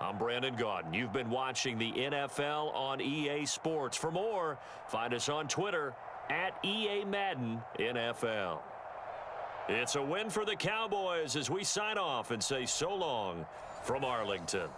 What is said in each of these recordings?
I'm Brandon Gaudin. You've been watching the NFL on EA Sports. For more, find us on Twitter at EA Madden NFL. It's a win for the Cowboys as we sign off and say so long from Arlington.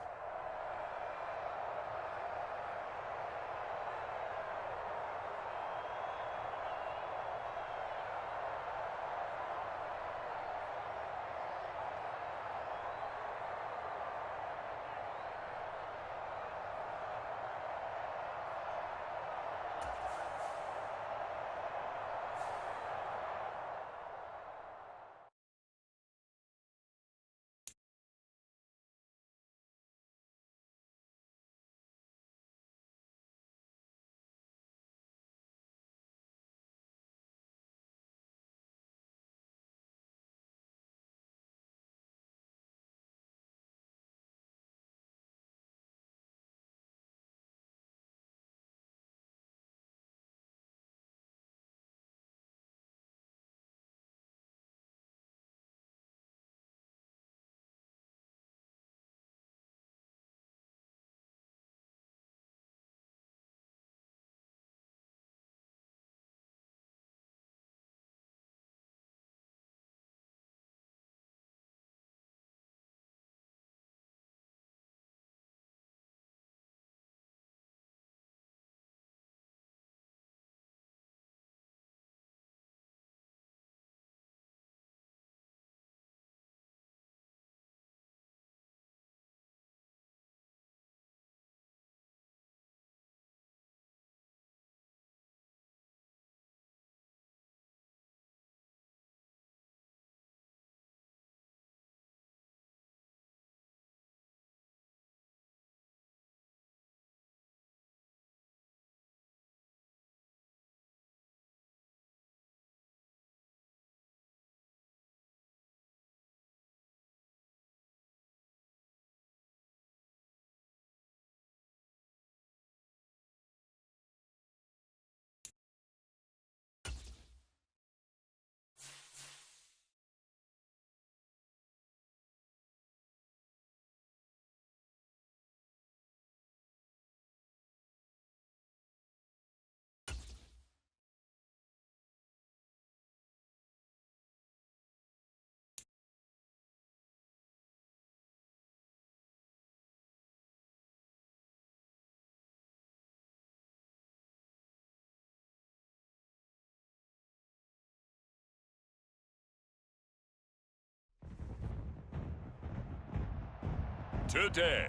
Today,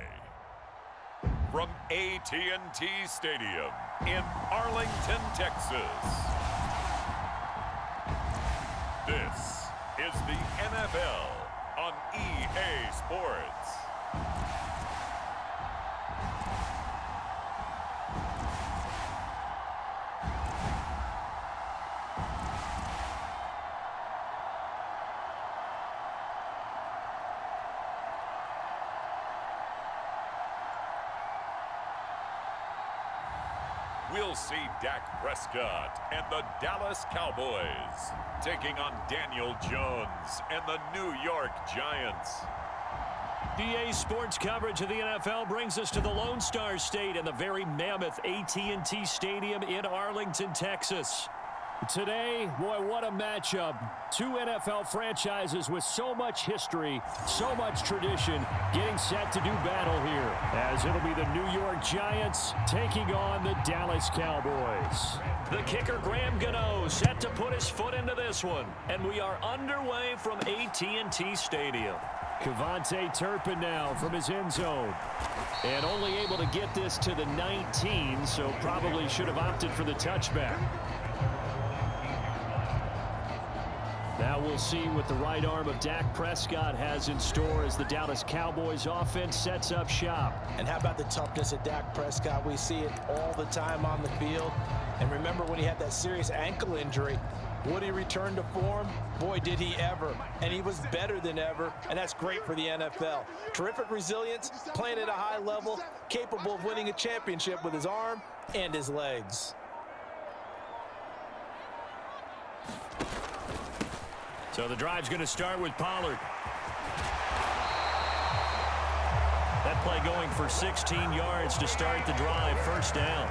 from AT&T Stadium in Arlington, Texas, this is the NFL on EA Sports. We'll see Dak Prescott and the Dallas Cowboys taking on Daniel Jones and the New York Giants. EA Sports coverage of the NFL brings us to the Lone Star State and the very mammoth AT&T Stadium in Arlington, Texas. Today, boy, what a matchup. Two NFL franchises with so much history, so much tradition, getting set to do battle here, as it'll be the New York Giants taking on the Dallas Cowboys. The kicker, Graham Gano, set to put his foot into this one, and we are underway from AT&T Stadium. Cavante Turpin now from his end zone, and only able to get this to the 19, so probably should have opted for the touchback. Now we'll see what the right arm of Dak Prescott has in store as the Dallas Cowboys offense sets up shop. And how about the toughness of Dak Prescott? We see it all the time on the field. And remember when he had that serious ankle injury, would he return to form? Boy, did he ever. And he was better than ever, and that's great for the NFL. Terrific resilience, playing at a high level, capable of winning a championship with his arm and his legs. So the drive's going to start with Pollard. That play going for 16 yards to start the drive. First down.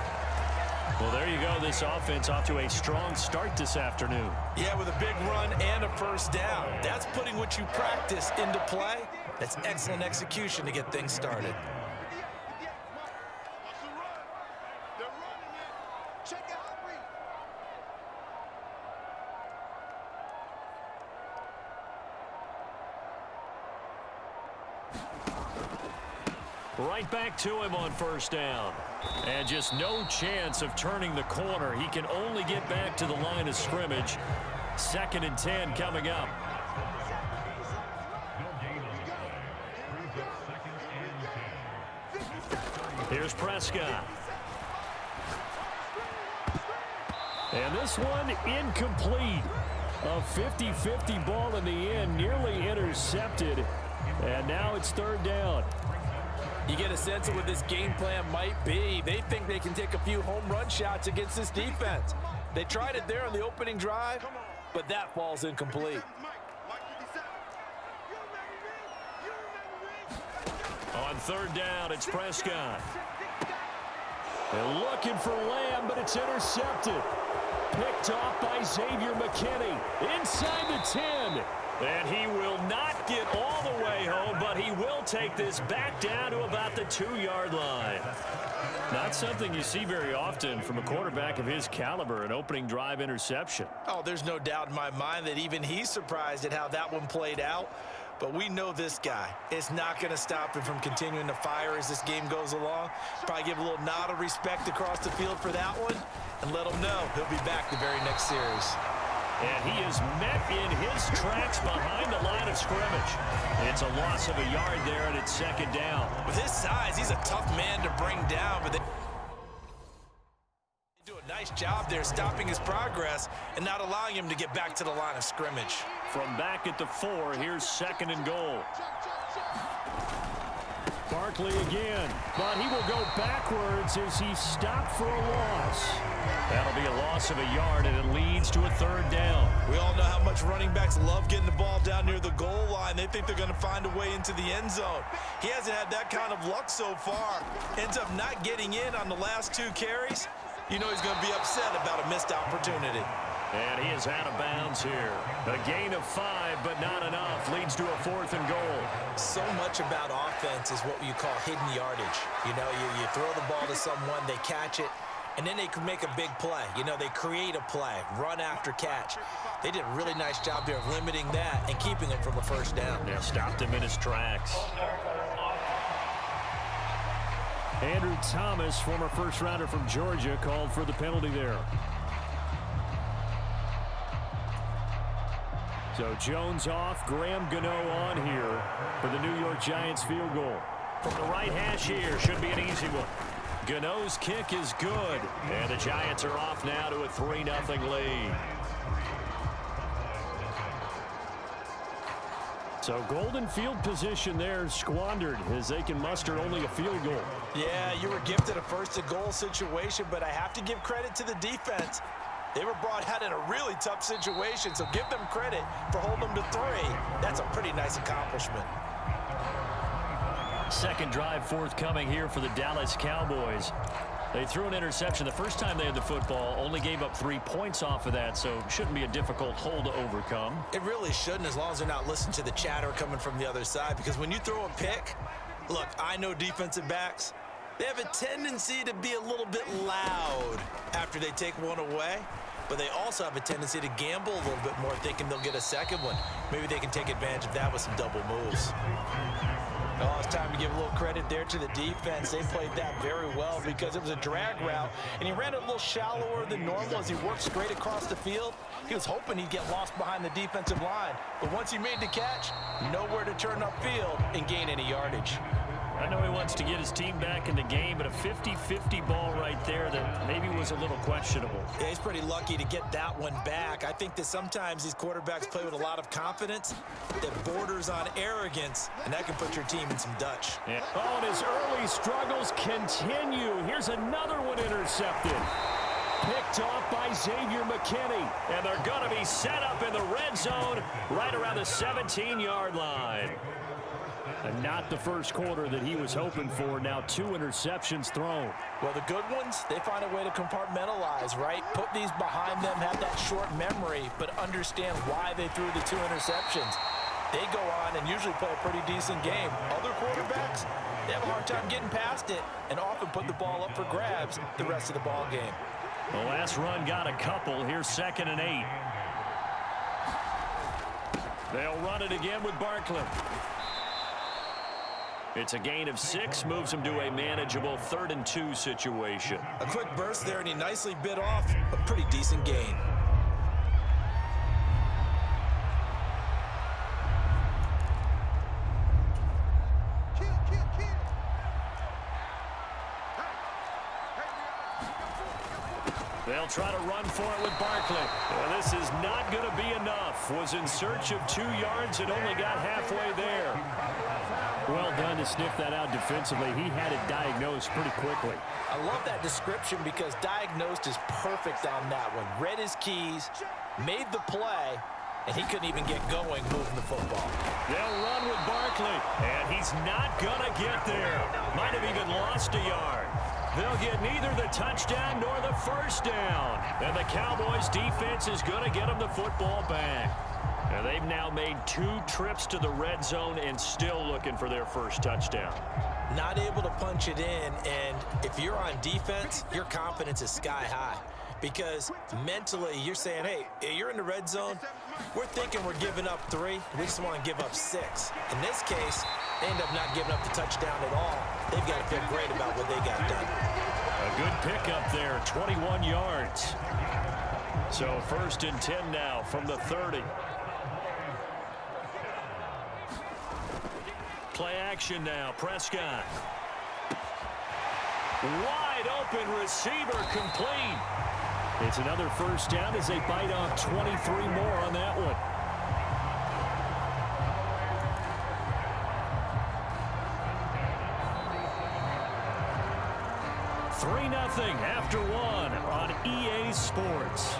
Well, there you go. This offense off to a strong start this afternoon. Yeah, with a big run and a first down. That's putting what you practice into play. That's excellent execution to get things started. Right back to him on first down. And just no chance of turning the corner. He can only get back to the line of scrimmage. 2nd and 10 coming up. Here's Prescott. And this one incomplete. A 50-50 ball in the end, nearly intercepted. And now it's 3rd down. You get a sense of what this game plan might be. They think they can take a few home run shots against this defense. They tried it there on the opening drive, but that falls incomplete. On 3rd down, it's Prescott. They're looking for Lamb, but it's intercepted. Picked off by Xavier McKinney. Inside the 10. And he will not get all the way home, but he will take this back down to about the 2-yard line. Not something you see very often from a quarterback of his caliber, an opening drive interception. Oh, there's no doubt in my mind that even he's surprised at how that one played out. But we know this guy. It's not going to stop him from continuing to fire as this game goes along. Probably give a little nod of respect across the field for that one and let him know he'll be back the very next series. And he is met in his tracks behind the line of scrimmage. It's a loss of a yard there, and it's 2nd down. With his size, he's a tough man to bring down, but they do a nice job there stopping his progress and not allowing him to get back to the line of scrimmage. From back at the 4, here's 2nd and goal. Barkley again, but he will go backwards as he stopped for a loss. That'll be a loss of a yard, and it leads to a 3rd down. We all know how much running backs love getting the ball down near the goal line. They think they're going to find a way into the end zone. He hasn't had that kind of luck so far. Ends up not getting in on the last 2 carries. You know he's going to be upset about a missed opportunity. And he is out of bounds here. A gain of 5, but not enough. Leads to a 4th and goal. So much about offense is what you call hidden yardage. You know, you throw the ball to someone, they catch it, and then they can make a big play. You know, they create a play, run after catch. They did a really nice job there of limiting that and keeping him from a first down. Yeah, stopped him in his tracks. Andrew Thomas, former first-rounder from Georgia, called for the penalty there. So Jones off, Graham Gano on here for the New York Giants field goal. From the right hash here, should be an easy one. Gano's kick is good, and the Giants are off now to a 3-0 lead. So golden field position there squandered as they can muster only a field goal. Yeah, you were gifted a first-and-goal situation, but I have to give credit to the defense. They were brought out in a really tough situation, so give them credit for holding them to 3. That's a pretty nice accomplishment. Second drive forthcoming here for the Dallas Cowboys. They threw an interception the first time they had the football, only gave up 3 points off of that, so shouldn't be a difficult hole to overcome. It really shouldn't, as long as they're not listening to the chatter coming from the other side, because when you throw a pick, look, I know defensive backs, they have a tendency to be a little bit loud after they take one away, but they also have a tendency to gamble a little bit more, thinking they'll get a second one. Maybe they can take advantage of that with some double moves. Oh, it's time to give a little credit there to the defense. They played that very well because it was a drag route, and he ran it a little shallower than normal as he worked straight across the field. He was hoping he'd get lost behind the defensive line, but once he made the catch, nowhere to turn upfield and gain any yardage. I know he wants to get his team back in the game, but a 50-50 ball right there that maybe was a little questionable. Yeah, he's pretty lucky to get that one back. I think that sometimes these quarterbacks play with a lot of confidence that borders on arrogance, and that can put your team in some Dutch. Yeah. Oh, and his early struggles continue. Here's another one intercepted. Picked off by Xavier McKinney, and they're going to be set up in the red zone right around the 17-yard line. And not the first quarter that he was hoping for. Now 2 interceptions thrown. Well, the good ones, they find a way to compartmentalize, right? Put these behind them, have that short memory, but understand why they threw the 2 interceptions. They go on and usually play a pretty decent game. Other quarterbacks, they have a hard time getting past it and often put the ball up for grabs the rest of the ball game. The last run got a couple. Here's 2nd and 8. They'll run it again with Barkley. It's a gain of 6, moves him to a manageable 3rd and 2 situation. A quick burst there, and he nicely bit off a pretty decent gain. They'll try to run for it with Barkley. This is not going to be enough. Was in search of 2 yards and only got halfway there. Well done to sniff that out defensively. He had it diagnosed pretty quickly. I love that description because diagnosed is perfect on that one. Read his keys, made the play, and he couldn't even get going moving the football. They'll run with Barkley, and he's not going to get there. Might have even lost a yard. They'll get neither the touchdown nor the first down. And the Cowboys defense is going to get them the football back. And they've now made 2 trips to the red zone and still looking for their first touchdown. Not able to punch it in, and if you're on defense, your confidence is sky high. Because mentally, you're saying, hey, you're in the red zone. We're thinking we're giving up 3. We just want to give up 6. In this case, they end up not giving up the touchdown at all. They've got to feel great about what they got done. A good pickup there, 21 yards. So 1st and 10 now from the 30. Play action now, Prescott. Wide open receiver complete. It's another first down as they bite off 23 more on that one. 3-0 after 1 on EA Sports.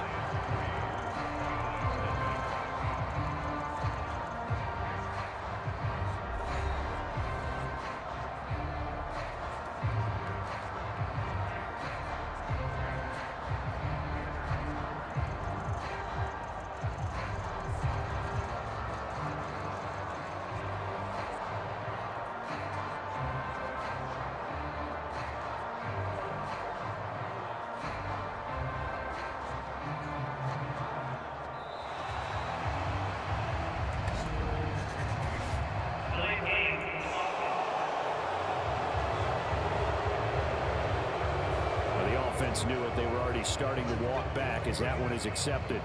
Knew it. They were already starting to walk back as that one is accepted.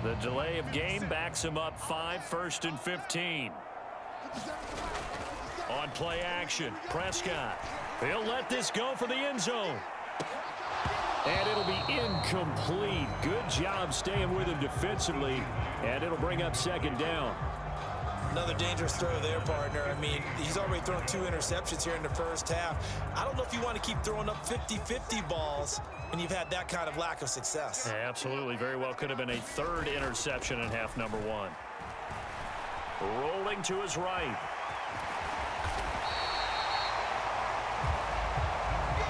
The delay of game backs him up 5, 1st and 15. On play action, Prescott. He'll let this go for the end zone. And it'll be incomplete. Good job staying with him defensively. And it'll bring up 2nd down. Another dangerous throw there, partner. I mean, he's already thrown 2 interceptions here in the first half. I don't know if you want to keep throwing up 50-50 balls when you've had that kind of lack of success. Yeah, absolutely. Very well could have been a 3rd interception in half number 1. Rolling to his right.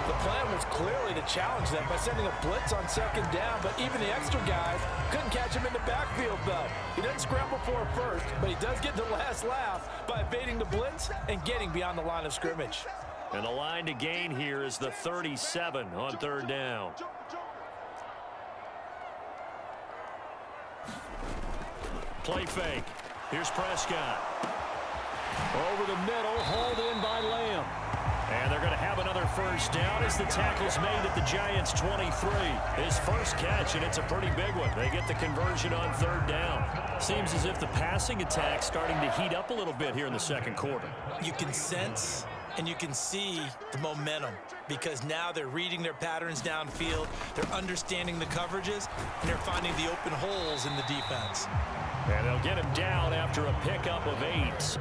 The plan was clearly to challenge them by sending a blitz on 2nd down, but even the extra guys couldn't catch him in the backfield, though. He doesn't scramble for a first, but he does get the last laugh by evading the blitz and getting beyond the line of scrimmage. And the line to gain here is the 37 on 3rd down. Play fake. Here's Prescott. Over the middle, hauled in by Lamb. And they're going to have another first down as the tackle's made at the Giants' 23. His first catch, and it's a pretty big one. They get the conversion on 3rd down. Seems as if the passing attack's starting to heat up a little bit here in the 2nd quarter. You can sense and you can see the momentum because now they're reading their patterns downfield, they're understanding the coverages, and they're finding the open holes in the defense. And they'll get him down after a pickup of 8.